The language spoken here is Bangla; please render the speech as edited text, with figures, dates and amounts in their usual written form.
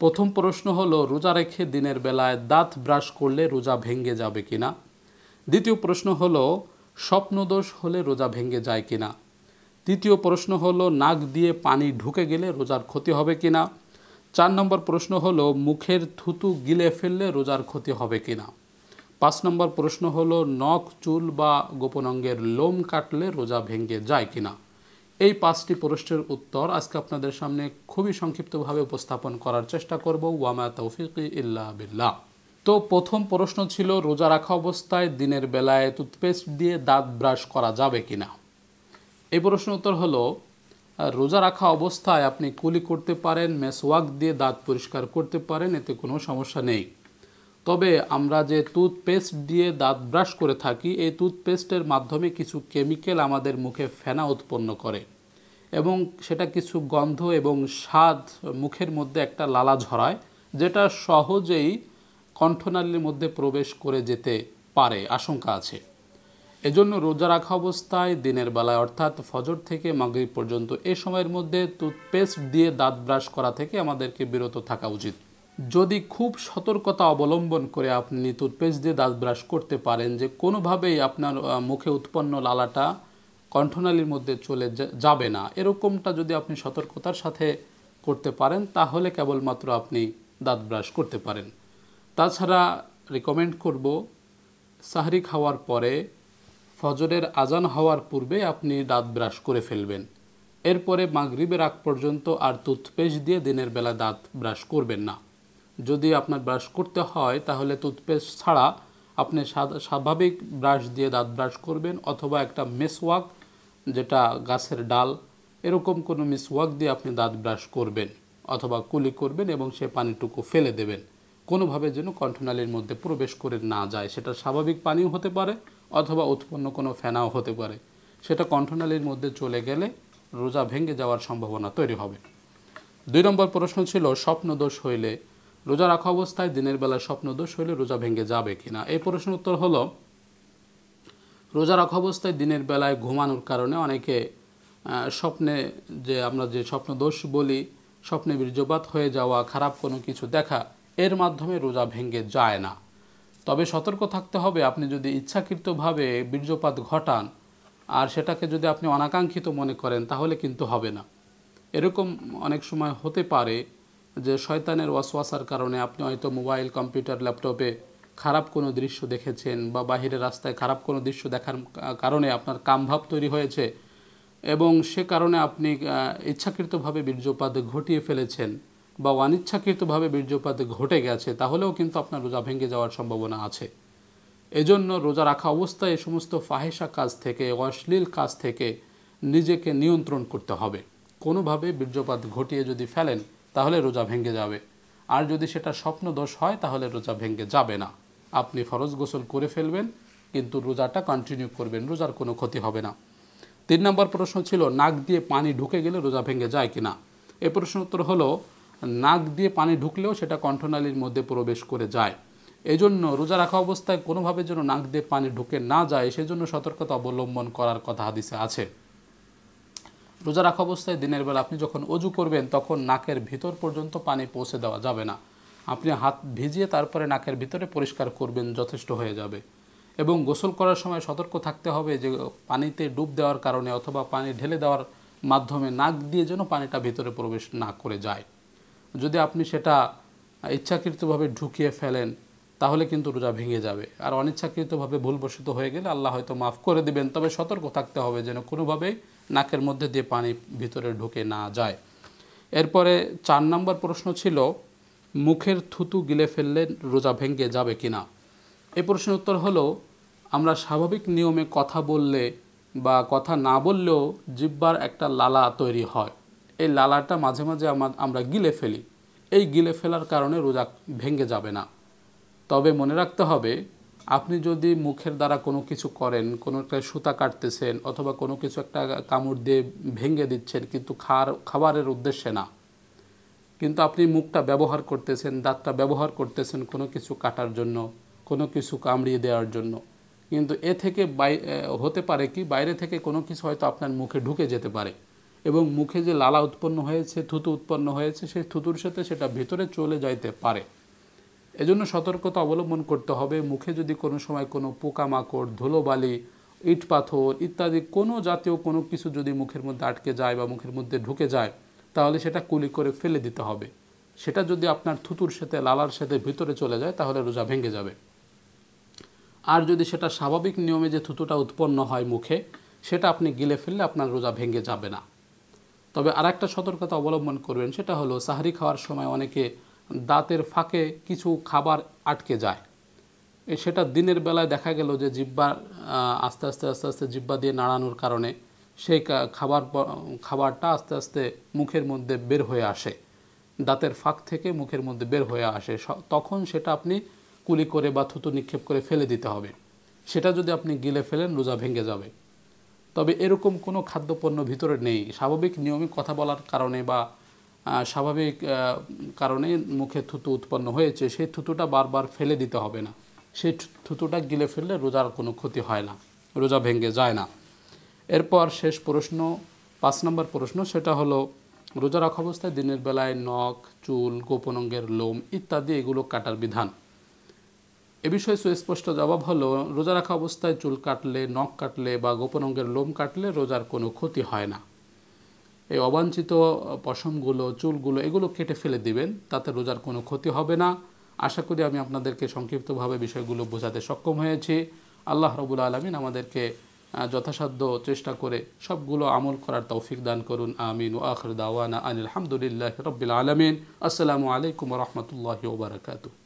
প্রথম প্রশ্ন হলো রোজা রেখে দিনের বেলায় দাঁত ব্রাশ করলে রোজা ভেঙে যাবে কিনা। দ্বিতীয় প্রশ্ন হলো স্বপ্নদোষ হলে রোজা ভেঙে যায় কিনা। তৃতীয় প্রশ্ন হলো নাক দিয়ে পানি ঢুকে গেলে রোজার ক্ষতি হবে কিনা। 4 নম্বর প্রশ্ন হলো মুখের থুতু গিলে ফেললে রোজার ক্ষতি হবে কিনা। 5 নম্বর প্রশ্ন হলো নখ চুল বা গোপন অঙ্গের লোম কাটলে রোজা ভেঙে যায় কিনা। এই 5টি প্রশ্নের উত্তর আজকে আপনাদের সামনে খুবই সংক্ষিপ্তভাবে উপস্থাপন করার চেষ্টা করব। ওয়ামা তৌফিকি ইল্লা বিল্লাহ। তো প্রথম প্রশ্ন ছিল রোজা রাখা অবস্থায় দিনের বেলায় টুথপেস্ট দিয়ে দাঁত ব্রাশ করা যাবে কিনা। এই প্রশ্নের উত্তর হলো রোজা রাখা অবস্থায় আপনি কুলি করতে পারেন, মেসওয়াক দিয়ে দাঁত পরিষ্কার করতে পারেন, এতে কোনো সমস্যা নেই। তবে আমরা যে টুথপেস্ট দিয়ে দাঁত ব্রাশ করে থাকি, এই টুথপেস্টের মাধ্যমে কিছু কেমিক্যাল আমাদের মুখে ফেনা উৎপন্ন করে এবং সেটা কিছু গন্ধ এবং স্বাদ মুখের মধ্যে একটা লালা ঝরায়, যেটা সহজেই কণ্ঠনালীর মধ্যে প্রবেশ করে যেতে পারে, আশঙ্কা আছে। এজন্য রোজা রাখা অবস্থায় দিনের বেলায় অর্থাৎ ফজর থেকে মাগরিব পর্যন্ত এই সময়ের মধ্যে টুথপেস্ট দিয়ে দাঁত ব্রাশ করা থেকে আমাদেরকে বিরত থাকা উচিত। যদি খুব সতর্কতা অবলম্বন করে আপনি টুথপেস্ট দিয়ে দাঁত ব্রাশ করতে পারেন যে কোনোভাবেই আপনার মুখে উৎপন্ন লালাটা কণ্ঠনালীর মধ্যে চলে যাবে না, এরকমটা যদি আপনি সতর্কতার সাথে করতে পারেন তাহলে কেবলমাত্র আপনি দাঁত ব্রাশ করতে পারেন। তাছাড়া রিকমেন্ড করব সাহরি খাওয়ার পরে ফজরের আজান হওয়ার পূর্বে আপনি দাঁত ব্রাশ করে ফেলবেন। এরপরে মাগরিবের আগ পর্যন্ত আর টুথপেস্ট দিয়ে দিনের বেলা দাঁত ব্রাশ করবেন না। যদি আপনার ব্রাশ করতে হয় তাহলে টুথপেস্ট ছাড়া আপনি স্বাভাবিক ব্রাশ দিয়ে দাঁত ব্রাশ করবেন, অথবা একটা মেসওয়াক যেটা গাছের ডাল এরকম কোনো মেসওয়াক দিয়ে আপনি দাঁত ব্রাশ করবেন অথবা কুলি করবেন এবং সে পানিটুকু ফেলে দেবেন, কোনোভাবে যেন কণ্ঠনালীর মধ্যে প্রবেশ করে না যায়। সেটা স্বাভাবিক পানিও হতে পারে অথবা উৎপন্ন কোনো ফেনাও হতে পারে। সেটা কণ্ঠনালীর মধ্যে চলে গেলে রোজা ভেঙে যাওয়ার সম্ভাবনা তৈরি হবে। 2 নম্বর প্রশ্ন ছিল স্বপ্নদোষ হইলে রোজা রাখা অবস্থায় দিনের বেলা স্বপ্নদোষ হইলে রোজা ভেঙে যাবে কিনা। এই প্রশ্নের উত্তর হলো রোজা রাখা অবস্থায় দিনের বেলায় ঘুমানোর কারণে অনেকে স্বপ্নে, যে আমরা যে স্বপ্নদোষ বলি, স্বপ্নে বীর্যপাত হয়ে যাওয়া, খারাপ কোনো কিছু দেখা, এর মাধ্যমে রোজা ভেঙে যায় না। তবে সতর্ক থাকতে হবে, আপনি যদি ইচ্ছাকৃতভাবে বীর্যপাত ঘটান আর সেটাকে যদি আপনি অনাকাঙ্ক্ষিত মনে করেন তাহলে কিন্তু হবে না। এরকম অনেক সময় হতে পারে যে শয়তানের ওয়াসওয়াসার কারণে আপনি হয়তো মোবাইল, কম্পিউটার, ল্যাপটপে খারাপ কোনো দৃশ্য দেখেছেন বা বাহিরের রাস্তায় খারাপ কোনো দৃশ্য দেখার কারণে আপনার কামভাব তৈরি হয়েছে এবং সে কারণে আপনি ইচ্ছাকৃতভাবে বীর্যপাত ঘটিয়ে ফেলেছেন বা অনিচ্ছাকৃতভাবে বীর্যপাত ঘটে গেছে, তাহলেও কিন্তু আপনার রোজা ভেঙে যাওয়ার সম্ভাবনা আছে। এজন্য রোজা রাখা অবস্থায় এই সমস্ত ফাহেসা কাজ থেকে, অশ্লীল কাজ থেকে নিজেকে নিয়ন্ত্রণ করতে হবে। কোনোভাবে বীর্যপাত ঘটিয়ে যদি ফেলেন তাহলে রোজা ভেঙে যাবে, আর যদি সেটা স্বপ্নদোষ হয় তাহলে রোজা ভেঙে যাবে না। আপনি ফরজ গোসল করে ফেলবেন কিন্তু রোজাটা কন্টিনিউ করবেন, রোজার কোনো ক্ষতি হবে না। 3 নম্বর প্রশ্ন ছিল নাক দিয়ে পানি ঢুকে গেলে রোজা ভেঙে যায় কিনা। এই প্রশ্নের উত্তর হলো নাক দিয়ে পানি ঢুকলেও সেটা কণ্ঠনালীর মধ্যে প্রবেশ করে যায়। এজন্য রোজা রাখা অবস্থায় কোনোভাবে যেন নাক দিয়ে পানি ঢুকে না যায় সেজন্য সতর্কতা অবলম্বন করার কথা হাদিসে আছে। রোজা রাখা অবস্থায় দিনের বেলা আপনি যখন অজু করবেন তখন নাকের ভিতর পর্যন্ত পানি পৌঁছে দেওয়া যাবে না। আপনি হাত ভিজিয়ে তারপরে নাকের ভিতরে পরিষ্কার করবেন, যথেষ্ট হয়ে যাবে। এবং গোসল করার সময় সতর্ক থাকতে হবে যে পানিতে ডুব দেওয়ার কারণে অথবা পানি ঢেলে দেওয়ার মাধ্যমে নাক দিয়ে যেন পানিটা ভিতরে প্রবেশ না করে যায়। যদি আপনি সেটা ইচ্ছাকৃতভাবে ঢুকিয়ে ফেলেন তাহলে কিন্তু রোজা ভেঙে যাবে, আর অনিচ্ছাকৃতভাবে ভুলবশত হয়ে গেলে আল্লাহ হয়তো মাফ করে দেবেন। তবে সতর্ক থাকতে হবে যেন কোনোভাবেই নাকের মধ্যে দিয়ে পানি ভিতরে ঢুকে না যায়। এরপরে 4 নম্বর প্রশ্ন ছিল মুখের থুতু গিলে ফেললে রোজা ভেঙে যাবে কিনা। এই প্রশ্নের উত্তর হলো আমরা স্বাভাবিক নিয়মে কথা বললে বা কথা না বললেও জিহ্বার একটা লালা তৈরি হয়, এই লালাটা মাঝে মাঝে আমরা গিলে ফেলি। এই গিলে ফেলার কারণে রোজা ভেঙে যাবে না। তবে মনে রাখতে হবে আপনি যদি মুখের দ্বারা কোনো কিছু করেন, কোনো একটা সুতা কাটতেছেন অথবা কোনো কিছু একটা কামড় দিয়ে ভেঙে দিচ্ছেন কিন্তু খাবারের উদ্দেশ্যে না, কিন্তু আপনি মুখটা ব্যবহার করতেছেন, দাঁতটা ব্যবহার করতেছেন কোনো কিছু কাটার জন্য, কোনো কিছু কামড়িয়ে দেওয়ার জন্য, কিন্তু এ থেকে হতে পারে কি বাইরে থেকে কোনো কিছু হয়তো আপনার মুখে ঢুকে যেতে পারে। এবং মুখে যে লালা উৎপন্ন হয়েছে, থুতু উৎপন্ন হয়েছে, সেই থুতুর সাথে সেটা ভিতরে চলে যাইতে পারে। এজন্য সতর্কতা অবলম্বন করতে হবে। মুখে যদি কোনো সময় কোনো পোকামাকড়, ধুলোবালি, ইট পাথর ইত্যাদি কোনো জাতীয় কোনো কিছু যদি মুখের মধ্যে আটকে যায় বা মুখের মধ্যে ঢুকে যায়, তাহলে সেটা কুলি করে ফেলে দিতে হবে। সেটা যদি আপনার থুতুর সাথে, লালার সাথে ভিতরে চলে যায়, তাহলে রোজা ভেঙে যাবে। আর যদি সেটা স্বাভাবিক নিয়মে যে থুতুটা উৎপন্ন হয় মুখে, সেটা আপনি গিলে ফেললে আপনার রোজা ভেঙে যাবে না। তবে আর একটা সতর্কতা অবলম্বন করবেন, সেটা হলো সাহরি খাওয়ার সময় অনেকে দাঁতের ফাঁকে কিছু খাবার আটকে যায়। সেটা দিনের বেলায় দেখা গেল যে জিহ্বা আস্তে আস্তে জিহ্বা দিয়ে নাড়ানোর কারণে সেই খাবারটা আস্তে আস্তে মুখের মধ্যে বের হয়ে আসে, দাঁতের ফাঁক থেকে মুখের মধ্যে বের হয়ে আসে। তখন সেটা আপনি কুলি করে বা থুতু নিক্ষেপ করে ফেলে দিতে হবে। সেটা যদি আপনি গিলে ফেলেন, রোজা ভেঙে যাবে। তবে এরকম কোনো খাদ্যপণ্য ভিতরে নেই, স্বাভাবিক নিয়মিত কথা বলার কারণে বা স্বাভাবিক কারণে মুখে থুতু উৎপন্ন হয়েছে, সেই থুতুটা বারবার ফেলে দিতে হবে না। সেই থুতুটা গিলে ফেললে রোজার কোনো ক্ষতি হয় না, রোজা ভেঙে যায় না। এরপর শেষ প্রশ্ন, 5 নম্বর প্রশ্ন, সেটা হলো রোজা রাখা অবস্থায় দিনের বেলায় নখ, চুল, গোপন অঙ্গের লোম ইত্যাদি এগুলো কাটার বিধান। এ বিষয়ে সুস্পষ্ট জবাব হলো, রোজা রাখা অবস্থায় চুল কাটলে, নখ কাটলে বা গোপন অঙ্গের লোম কাটলে রোজার কোনো ক্ষতি হয় না। এই অবাঞ্ছিত পশমগুলো, চুলগুলো এগুলো কেটে ফেলে দিবেন, তাতে রোজার কোনো ক্ষতি হবে না। আশা করি আমি আপনাদেরকে সংক্ষিপ্তভাবে বিষয়গুলো বোঝাতে সক্ষম হয়েছি। আল্লাহ রাব্বুল আলামিন আমাদেরকে যথাসাধ্য চেষ্টা করে সবগুলো আমল করার তৌফিক দান করুন। আমিন। ওয়া আখির দাওয়ানা আনিল হামদুলিল্লাহি রাব্বিল আলামিন। আসসালামু আলাইকুম ওয়া রাহমাতুল্লাহি ওয়া বারাকাতুহু।